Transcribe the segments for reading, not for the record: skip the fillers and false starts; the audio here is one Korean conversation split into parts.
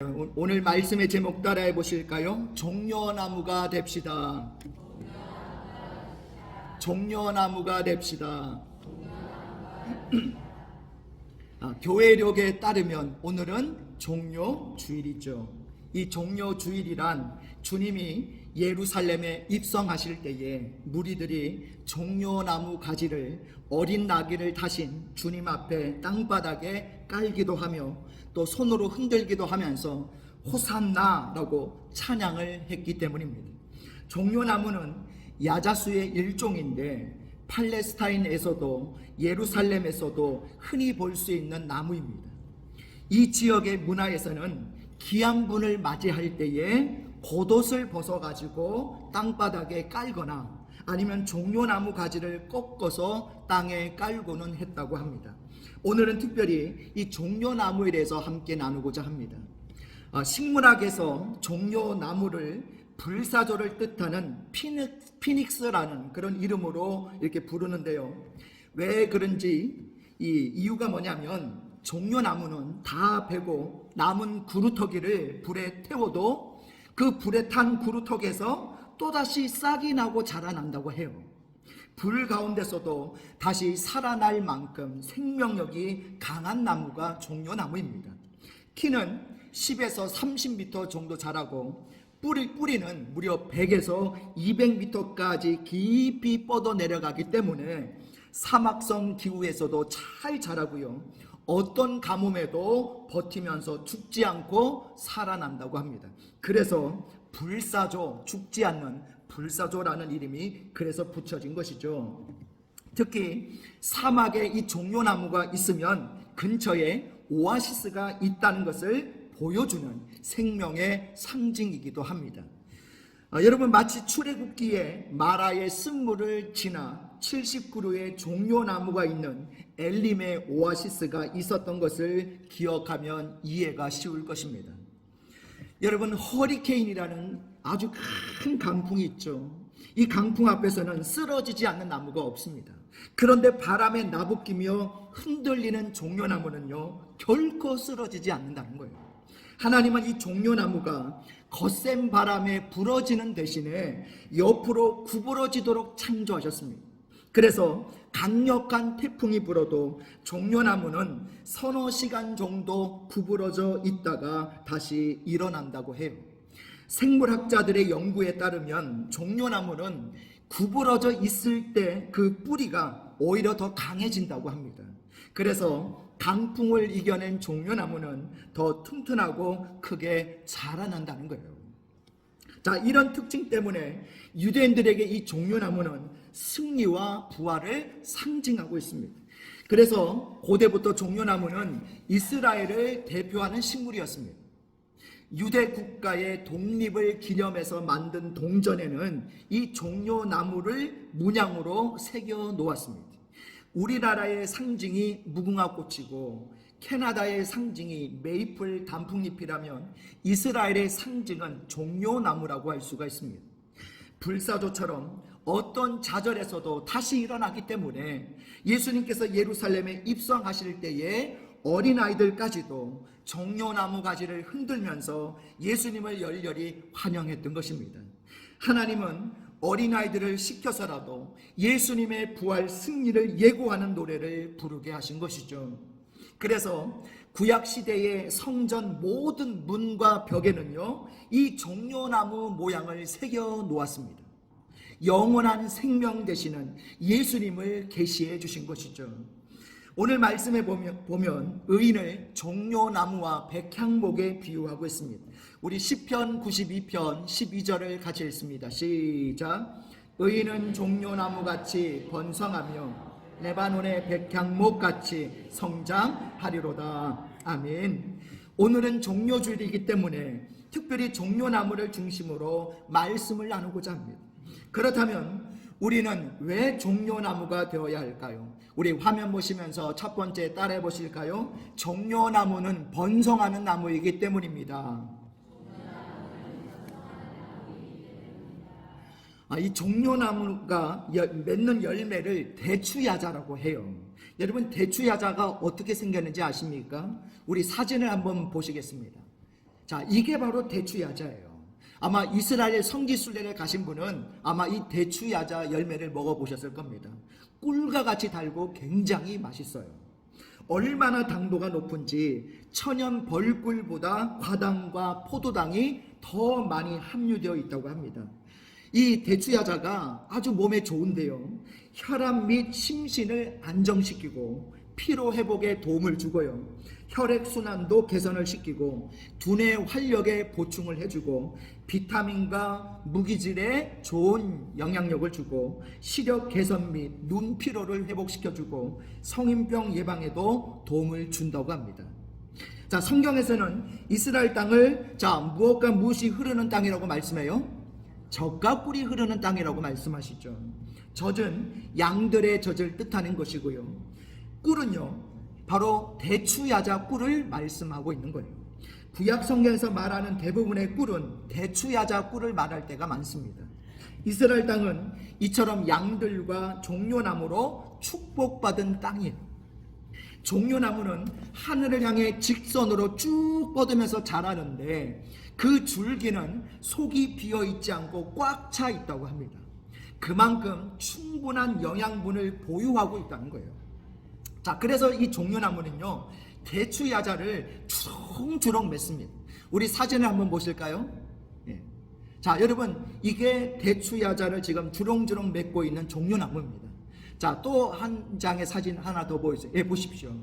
오늘 말씀의 제목 따라해 보실까요? 종려나무가 됩시다. 종려나무가 됩시다. 교회력에 따르면 오늘은 종려주일이죠. 이 종려주일이란 주님이 예루살렘에 입성하실 때에 무리들이 종려나무 가지를 어린 나귀를 타신 주님 앞에 땅바닥에 깔기도 하며 또 손으로 흔들기도 하면서 호산나라고 찬양을 했기 때문입니다. 종려나무는 야자수의 일종인데 팔레스타인에서도 예루살렘에서도 흔히 볼 수 있는 나무입니다. 이 지역의 문화에서는 기한분을 맞이할 때에 겉옷을 벗어가지고 땅바닥에 깔거나 아니면 종려나무 가지를 꺾어서 땅에 깔고는 했다고 합니다. 오늘은 특별히 이 종려나무에 대해서 함께 나누고자 합니다. 식문학에서 종려나무를 불사조를 뜻하는 피닉스라는 그런 이름으로 이렇게 부르는데요. 왜 그런지 이 이유가 뭐냐면 종려나무는 다 베고 남은 구루터기를 불에 태워도 그 불에 탄 구루터기에서 또다시 싹이 나고 자라난다고 해요. 불 가운데서도 다시 살아날 만큼 생명력이 강한 나무가 종려나무입니다. 키는 10에서 30m 정도 자라고 뿌리는 무려 100에서 200m까지 깊이 뻗어 내려가기 때문에 사막성 기후에서도 잘 자라고요. 어떤 가뭄에도 버티면서 죽지 않고 살아난다고 합니다. 그래서 불사조, 죽지 않는 불사조라는 이름이 그래서 붙여진 것이죠. 특히 사막에 이 종려나무가 있으면 근처에 오아시스가 있다는 것을 보여주는 생명의 상징이기도 합니다. 여러분, 마치 출애굽기에 마라의 쓴물을 지나 70그루의 종려나무가 있는 엘림의 오아시스가 있었던 것을 기억하면 이해가 쉬울 것입니다. 여러분, 허리케인이라는 아주 큰 강풍이 있죠. 이 강풍 앞에서는 쓰러지지 않는 나무가 없습니다. 그런데 바람에 나부끼며 흔들리는 종려나무는요, 결코 쓰러지지 않는다는 거예요. 하나님은 이 종려나무가 거센 바람에 부러지는 대신에 옆으로 구부러지도록 창조하셨습니다. 그래서 강력한 태풍이 불어도 종려나무는 서너 시간 정도 구부러져 있다가 다시 일어난다고 해요. 생물학자들의 연구에 따르면 종려나무는 구부러져 있을 때 그 뿌리가 오히려 더 강해진다고 합니다. 그래서 강풍을 이겨낸 종려나무는 더 튼튼하고 크게 자라난다는 거예요. 자, 이런 특징 때문에 유대인들에게 이 종려나무는 승리와 부활을 상징하고 있습니다. 그래서 고대부터 종려나무는 이스라엘을 대표하는 식물이었습니다. 유대 국가의 독립을 기념해서 만든 동전에는 이 종려나무를 문양으로 새겨 놓았습니다. 우리나라의 상징이 무궁화꽃이고 캐나다의 상징이 메이플 단풍잎이라면 이스라엘의 상징은 종려나무라고 할 수가 있습니다. 불사조처럼 어떤 좌절에서도 다시 일어나기 때문에 예수님께서 예루살렘에 입성하실 때에 어린아이들까지도 종려나무 가지를 흔들면서 예수님을 열렬히 환영했던 것입니다. 하나님은 어린아이들을 시켜서라도 예수님의 부활 승리를 예고하는 노래를 부르게 하신 것이죠. 그래서 구약시대의 성전 모든 문과 벽에는요, 이 종려나무 모양을 새겨 놓았습니다. 영원한 생명 되시는 예수님을 계시해 주신 것이죠. 오늘 말씀에 보면 의인을 종려나무와 백향목에 비유하고 있습니다. 우리 시편 92편 12절을 같이 읽습니다. 시작. 의인은 종려나무같이 번성하며 레바논의 백향목같이 성장하리로다. 아멘. 오늘은 종려주일이기 때문에 특별히 종려나무를 중심으로 말씀을 나누고자 합니다. 그렇다면 우리는 왜 종려나무가 되어야 할까요? 우리 화면 보시면서 첫 번째 따라해 보실까요? 종려나무는 번성하는 나무이기 때문입니다. 이 종려나무가 맺는 열매를 대추야자라고 해요. 여러분, 대추야자가 어떻게 생겼는지 아십니까? 우리 사진을 한번 보시겠습니다. 자, 이게 바로 대추야자예요. 아마 이스라엘 성지순례를 가신 분은 아마 이 대추야자 열매를 먹어보셨을 겁니다. 꿀과 같이 달고 굉장히 맛있어요. 얼마나 당도가 높은지 천연 벌꿀보다 과당과 포도당이 더 많이 함유되어 있다고 합니다. 이 대추야자가 아주 몸에 좋은데요, 혈압 및 심신을 안정시키고 피로 회복에 도움을 주고요, 혈액순환도 개선을 시키고 두뇌 활력에 보충을 해주고 비타민과 무기질에 좋은 영향력을 주고 시력 개선 및 눈 피로를 회복시켜주고 성인병 예방에도 도움을 준다고 합니다. 자, 성경에서는 이스라엘 땅을 무엇과 무엇이 흐르는 땅이라고 말씀해요? 젖과 꿀이 흐르는 땅이라고 말씀하시죠. 젖은 양들의 젖을 뜻하는 것이고요, 꿀은요 바로 대추야자 꿀을 말씀하고 있는 거예요. 구약 성경에서 말하는 대부분의 꿀은 대추야자 꿀을 말할 때가 많습니다. 이스라엘 땅은 이처럼 양들과 종려나무로 축복받은 땅이에요. 종려나무는 하늘을 향해 직선으로 쭉 뻗으면서 자라는데 그 줄기는 속이 비어있지 않고 꽉 차 있다고 합니다. 그만큼 충분한 영양분을 보유하고 있다는 거예요. 자, 그래서 이 종려나무는요 대추야자를 주렁주렁 맺습니다. 우리 사진을 한번 보실까요? 예. 자, 여러분, 이게 대추야자를 지금 주렁주렁 맺고 있는 종려나무입니다. 자, 또 한 장의 사진 하나 더 보여주세요. 예, 보십시오.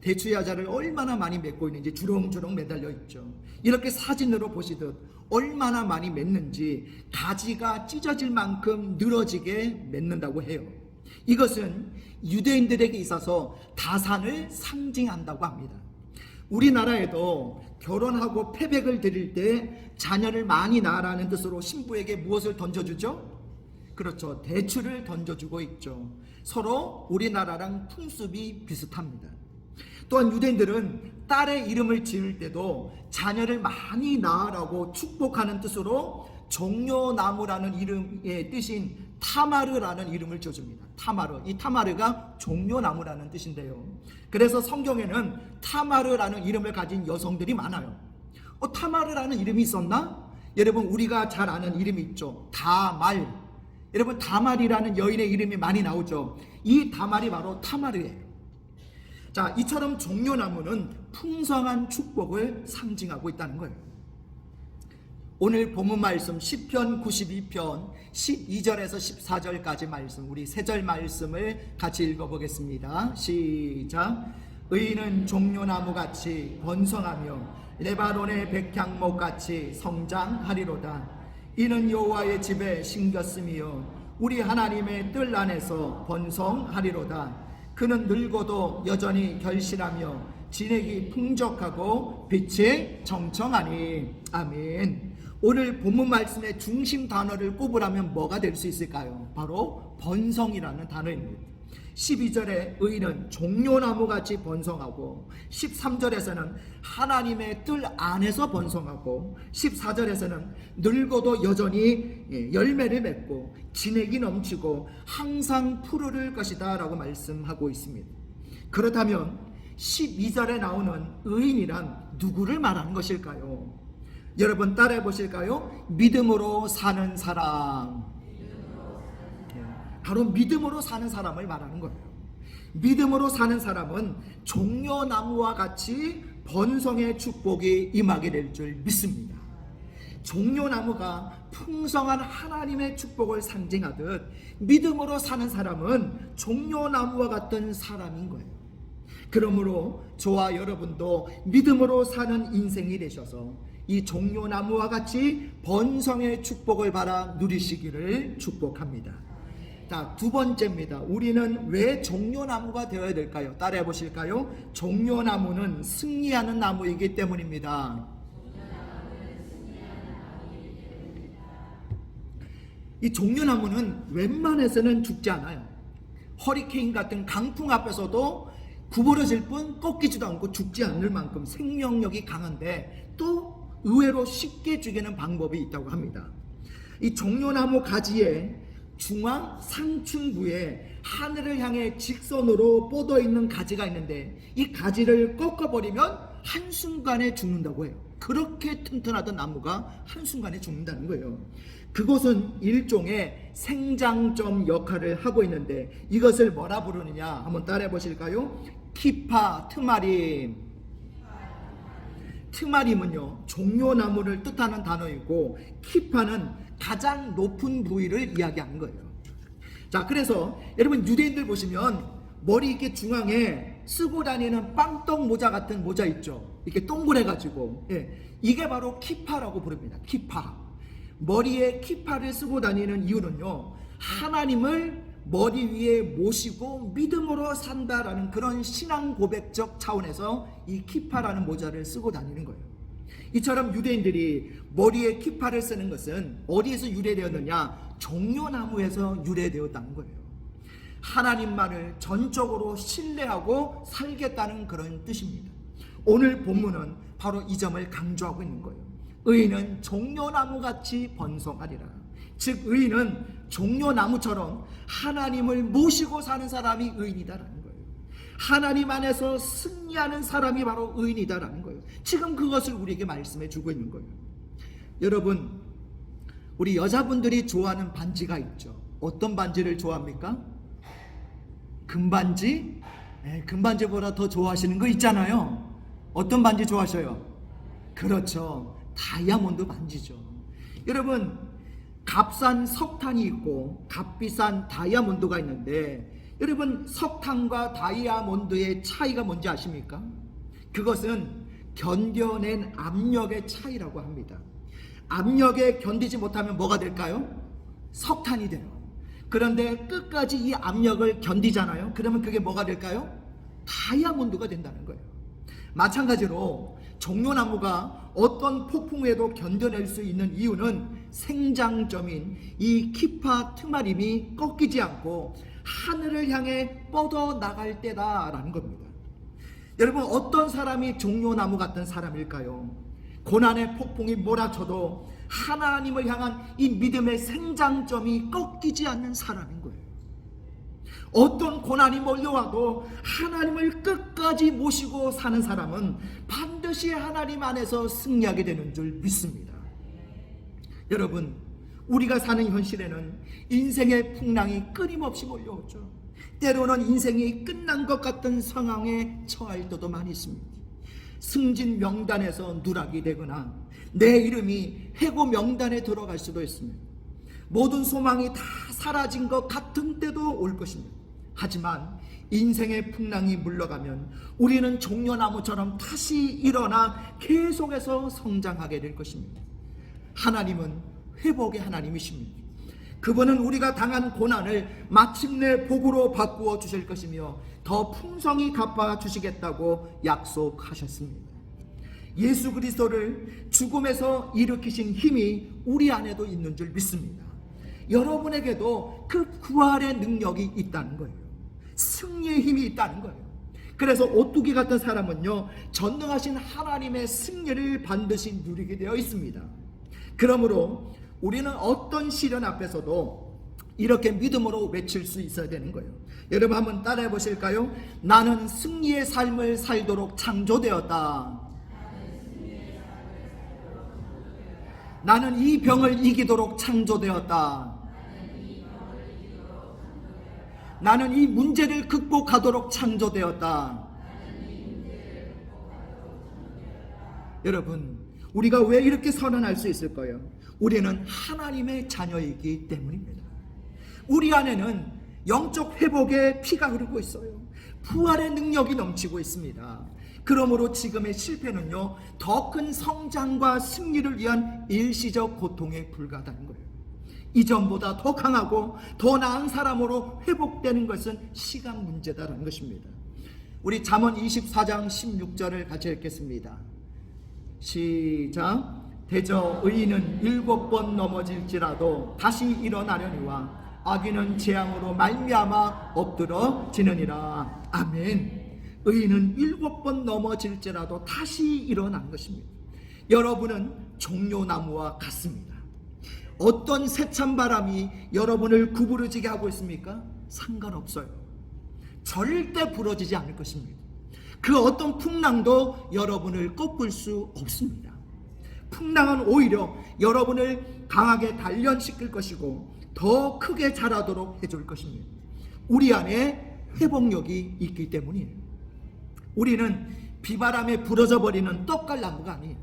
대추야자를 얼마나 많이 맺고 있는지 주렁주렁 매달려 있죠. 이렇게 사진으로 보시듯 얼마나 많이 맺는지 가지가 찢어질 만큼 늘어지게 맺는다고 해요. 이것은 유대인들에게 있어서 다산을 상징한다고 합니다. 우리나라에도 결혼하고 패백을 드릴 때 자녀를 많이 낳으라는 뜻으로 신부에게 무엇을 던져주죠? 그렇죠, 대추를 던져주고 있죠. 서로 우리나라랑 풍습이 비슷합니다. 또한 유대인들은 딸의 이름을 지을 때도 자녀를 많이 낳으라고 축복하는 뜻으로 종려나무라는 이름의 뜻인 타마르라는 이름을 지어줍니다. 타마르, 이 타마르가 종려나무라는 뜻인데요, 그래서 성경에는 타마르라는 이름을 가진 여성들이 많아요. 타마르라는 이름이 있었나? 여러분, 우리가 잘 아는 이름이 있죠. 다말. 여러분, 다말이라는 여인의 이름이 많이 나오죠. 이 다말이 바로 타마르예요. 자, 이처럼 종려나무는 풍성한 축복을 상징하고 있다는 거예요. 오늘 본문 말씀 시편 92편 12절에서 14절까지 말씀, 우리 세 절 말씀을 같이 읽어보겠습니다. 시작. 의인은 종려나무같이 번성하며 레바논의 백향목같이 성장하리로다. 이는 여호와의 집에 심겼으며 우리 하나님의 뜰 안에서 번성하리로다. 그는 늙어도 여전히 결실하며 진액이 풍족하고 빛이 청청하니. 아멘. 오늘 본문 말씀의 중심 단어를 꼽으라면 뭐가 될 수 있을까요? 바로 번성이라는 단어입니다. 12절에 의인은 종려나무같이 번성하고, 13절에서는 하나님의 뜰 안에서 번성하고, 14절에서는 늙어도 여전히 열매를 맺고 진액이 넘치고 항상 푸르를 것이다 라고 말씀하고 있습니다. 그렇다면 12절에 나오는 의인이란 누구를 말하는 것일까요? 여러분, 따라해 보실까요? 믿음으로 사는 사람. 바로 믿음으로 사는 사람을 말하는 거예요. 믿음으로 사는 사람은 종려나무와 같이 번성의 축복이 임하게 될 줄 믿습니다. 종려나무가 풍성한 하나님의 축복을 상징하듯 믿음으로 사는 사람은 종려나무와 같은 사람인 거예요. 그러므로 저와 여러분도 믿음으로 사는 인생이 되셔서 이 종려나무와 같이 번성의 축복을 받아 누리시기를 축복합니다. 자, 두 번째입니다. 우리는 왜 종려나무가 되어야 될까요? 따라해 보실까요? 종려나무는 승리하는 나무이기 때문입니다. 이 종려나무는 웬만해서는 죽지 않아요. 허리케인 같은 강풍 앞에서도 구부러질 뿐 꺾이지도 않고 죽지 않을 만큼 생명력이 강한데, 또 의외로 쉽게 죽이는 방법이 있다고 합니다. 이 종려나무 가지에 중앙 상층부에 하늘을 향해 직선으로 뻗어 있는 가지가 있는데, 이 가지를 꺾어버리면 한순간에 죽는다고 해요. 그렇게 튼튼하던 나무가 한순간에 죽는다는 거예요. 그것은 일종의 생장점 역할을 하고 있는데 이것을 뭐라 부르느냐 한번 따라해 보실까요? 키파 트마림. 트마림은요 종려나무를 뜻하는 단어이고 키파는 가장 높은 부위를 이야기하는 거예요. 자, 그래서 여러분 유대인들 보시면 머리 이렇게 중앙에 쓰고 다니는 빵떡 모자 같은 모자 있죠. 이렇게 동그래가지고, 이게 바로 키파라고 부릅니다. 키파. 머리에 키파를 쓰고 다니는 이유는요, 하나님을 머리 위에 모시고 믿음으로 산다라는 그런 신앙 고백적 차원에서 이 키파라는 모자를 쓰고 다니는 거예요. 이처럼 유대인들이 머리에 키파를 쓰는 것은 어디에서 유래되었느냐? 종려나무에서 유래되었다는 거예요. 하나님만을 전적으로 신뢰하고 살겠다는 그런 뜻입니다. 오늘 본문은 바로 이 점을 강조하고 있는 거예요. 의인은 종려나무같이 번성하리라. 즉 의인은 종려나무처럼 하나님을 모시고 사는 사람이 의인이다라는 거예요. 하나님 안에서 승리하는 사람이 바로 의인이다라는 거예요. 지금 그것을 우리에게 말씀해 주고 있는 거예요. 여러분, 우리 여자분들이 좋아하는 반지가 있죠. 어떤 반지를 좋아합니까? 금반지? 금반지보다 더 좋아하시는 거 있잖아요. 어떤 반지 좋아하셔요? 그렇죠, 다이아몬드 반지죠. 여러분, 값싼 석탄이 있고 값비싼 다이아몬드가 있는데, 여러분 석탄과 다이아몬드의 차이가 뭔지 아십니까? 그것은 견뎌낸 압력의 차이라고 합니다. 압력에 견디지 못하면 뭐가 될까요? 석탄이 돼요. 그런데 끝까지 이 압력을 견디잖아요. 그러면 그게 뭐가 될까요? 다이아몬드가 된다는 거예요. 마찬가지로 종려나무가 어떤 폭풍에도 견뎌낼 수 있는 이유는 생장점인 이 키파 트마림이 꺾이지 않고 하늘을 향해 뻗어나갈 때다라는 겁니다. 여러분, 어떤 사람이 종려나무 같은 사람일까요? 고난의 폭풍이 몰아쳐도 하나님을 향한 이 믿음의 생장점이 꺾이지 않는 사람인 거예요. 어떤 고난이 몰려와도 하나님을 끝까지 모시고 사는 사람은 반드시 하나님 안에서 승리하게 되는 줄 믿습니다. 여러분, 우리가 사는 현실에는 인생의 풍랑이 끊임없이 몰려오죠. 때로는 인생이 끝난 것 같은 상황에 처할 때도 많이 있습니다. 승진 명단에서 누락이 되거나 내 이름이 해고 명단에 들어갈 수도 있습니다. 모든 소망이 다 사라진 것 같은 때도 올 것입니다. 하지만 인생의 풍랑이 물러가면 우리는 종려나무처럼 다시 일어나 계속해서 성장하게 될 것입니다. 하나님은 회복의 하나님이십니다. 그분은 우리가 당한 고난을 마침내 복으로 바꾸어 주실 것이며 더 풍성히 갚아 주시겠다고 약속하셨습니다. 예수 그리스도를 죽음에서 일으키신 힘이 우리 안에도 있는 줄 믿습니다. 여러분에게도 그 부활의 능력이 있다는 거예요. 승리의 힘이 있다는 거예요. 그래서 오뚜기 같은 사람은요, 전능하신 하나님의 승리를 반드시 누리게 되어 있습니다. 그러므로 우리는 어떤 시련 앞에서도 이렇게 믿음으로 외칠 수 있어야 되는 거예요. 여러분 한번 따라해 보실까요? 나는 승리의 삶을 살도록 창조되었다. 나는 이 병을 이기도록 창조되었다. 나는 이 문제를 극복하도록 창조되었다. 여러분, 우리가 왜 이렇게 선언할 수 있을까요? 우리는 하나님의 자녀이기 때문입니다. 우리 안에는 영적 회복의 피가 흐르고 있어요. 부활의 능력이 넘치고 있습니다. 그러므로 지금의 실패는요, 더 큰 성장과 승리를 위한 일시적 고통에 불과하다는 거예요. 이전보다 더 강하고 더 나은 사람으로 회복되는 것은 시간 문제다라는 것입니다. 우리 잠언 24장 16절을 같이 읽겠습니다. 시작. 대저 의인은 7번 넘어질지라도 다시 일어나려니와 악인은 재앙으로 말미암아 엎드러지느니라. 아멘. 의인은 7번 넘어질지라도 다시 일어난 것입니다. 여러분은 종려나무와 같습니다. 어떤 세찬 바람이 여러분을 구부러지게 하고 있습니까? 상관없어요. 절대 부러지지 않을 것입니다. 그 어떤 풍랑도 여러분을 꺾을 수 없습니다. 풍랑은 오히려 여러분을 강하게 단련시킬 것이고 더 크게 자라도록 해줄 것입니다. 우리 안에 회복력이 있기 때문이에요. 우리는 비바람에 부러져 버리는 떡갈나무가 아니에요.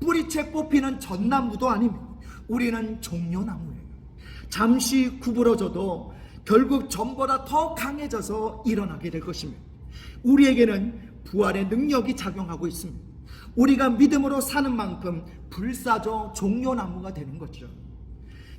뿌리채 뽑히는 전나무도 아닙니다. 우리는 종려나무예요. 잠시 구부러져도 결국 전보다 더 강해져서 일어나게 될 것입니다. 우리에게는 부활의 능력이 작용하고 있습니다. 우리가 믿음으로 사는 만큼 불사조 종려나무가 되는 거죠.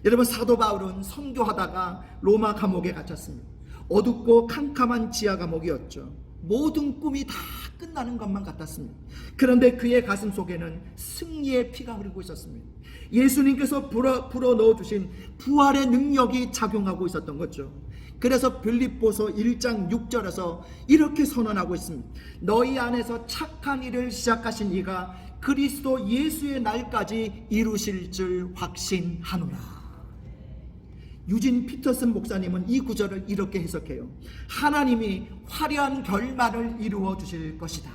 여러분, 사도 바울은 선교하다가 로마 감옥에 갇혔습니다. 어둡고 캄캄한 지하 감옥이었죠. 모든 꿈이 다 끝나는 것만 같았습니다. 그런데 그의 가슴 속에는 승리의 피가 흐르고 있었습니다. 예수님께서 불어 넣어주신 부활의 능력이 작용하고 있었던 거죠. 그래서 빌립보서 1장 6절에서 이렇게 선언하고 있습니다. 너희 안에서 착한 일을 시작하신 이가 그리스도 예수의 날까지 이루실 줄 확신하노라. 유진 피터슨 목사님은 이 구절을 이렇게 해석해요. 하나님이 화려한 결말을 이루어 주실 것이다.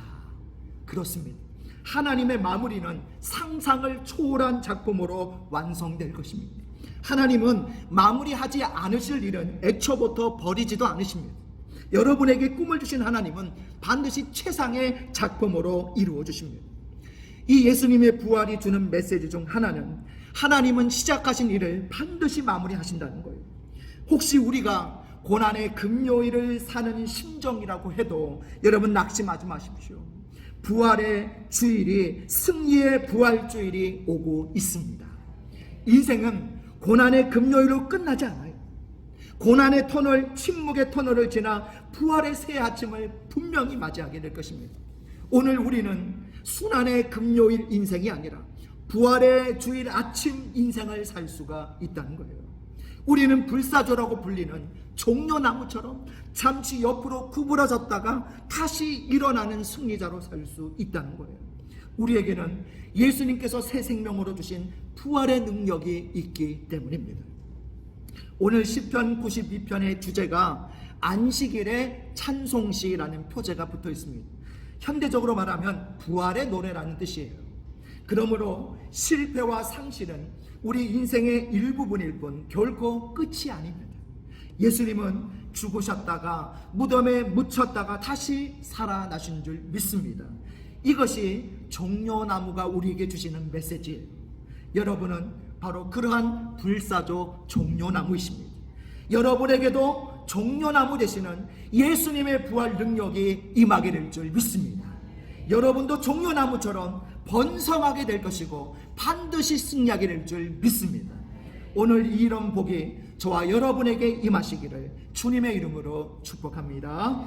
그렇습니다. 하나님의 마무리는 상상을 초월한 작품으로 완성될 것입니다. 하나님은 마무리하지 않으실 일은 애초부터 버리지도 않으십니다. 여러분에게 꿈을 주신 하나님은 반드시 최상의 작품으로 이루어 주십니다. 이 예수님의 부활이 주는 메시지 중 하나는 하나님은 시작하신 일을 반드시 마무리하신다는 거예요. 혹시 우리가 고난의 금요일을 사는 심정이라고 해도 여러분 낙심하지 마십시오. 부활의 주일이, 승리의 부활 주일이 오고 있습니다. 인생은 고난의 금요일로 끝나지 않아요. 고난의 터널, 침묵의 터널을 지나 부활의 새 아침을 분명히 맞이하게 될 것입니다. 오늘 우리는 순환의 금요일 인생이 아니라 부활의 주일 아침 인생을 살 수가 있다는 거예요. 우리는 불사조라고 불리는 종려나무처럼 잠시 옆으로 구부러졌다가 다시 일어나는 승리자로 살 수 있다는 거예요. 우리에게는 예수님께서 새 생명으로 주신 부활의 능력이 있기 때문입니다. 오늘 시편 92편의 주제가 안식일의 찬송시라는 표제가 붙어 있습니다. 현대적으로 말하면 부활의 노래라는 뜻이에요. 그러므로 실패와 상실은 우리 인생의 일부분일 뿐 결코 끝이 아닙니다. 예수님은 죽으셨다가 무덤에 묻혔다가 다시 살아나신 줄 믿습니다. 이것이 종려나무가 우리에게 주시는 메시지예요. 여러분은 바로 그러한 불사조 종려나무이십니다. 여러분에게도 종려나무 되시는 예수님의 부활 능력이 임하게 될 줄 믿습니다. 여러분도 종려나무처럼 번성하게 될 것이고 반드시 승리하게 될 줄 믿습니다. 오늘 이런 복이 저와 여러분에게 임하시기를 주님의 이름으로 축복합니다.